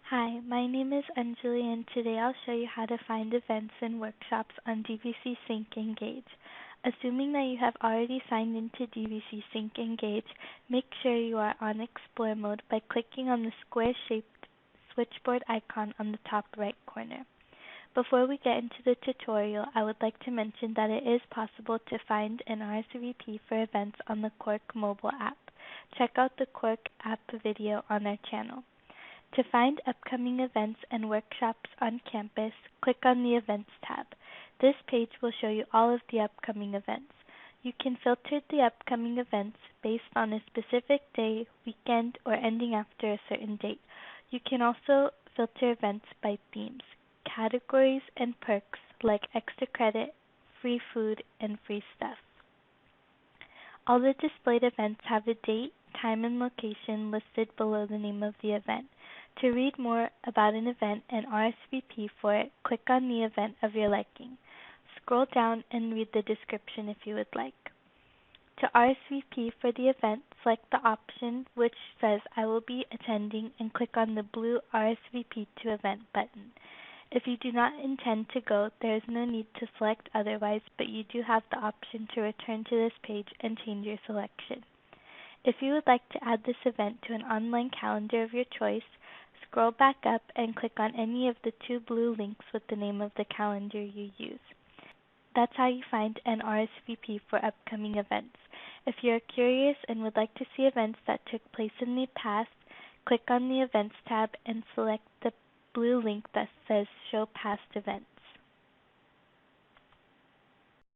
Hi, my name is Anjali and today I'll show you how to find events and workshops on DVCsync Engage. Assuming that you have already signed into DVCsync Engage, make sure you are on Explore mode by clicking on the square-shaped switchboard icon on the top right corner. Before we get into the tutorial, I would like to mention that it is possible to find an RSVP for events on the Quark mobile app. Check out the Quark app video on our channel. To find upcoming events and workshops on campus, click on the Events tab. This page will show you all of the upcoming events. You can filter the upcoming events based on a specific day, weekend, or ending after a certain date. You can also filter events by themes, categories, and perks like extra credit, free food, and free stuff. All the displayed events have a date, time, and location listed below the name of the event. To read more about an event and RSVP for it, click on the event of your liking. Scroll down and read the description if you would like. To RSVP for the event, select the option which says I will be attending and click on the blue RSVP to event button. If you do not intend to go, there is no need to select otherwise, but you do have the option to return to this page and change your selection. If you would like to add this event to an online calendar of your choice, scroll back up and click on any of the two blue links with the name of the calendar you use. That's how you find an RSVP for upcoming events. If you are curious and would like to see events that took place in the past, click on the Events tab and select the blue link that says Show Past Events.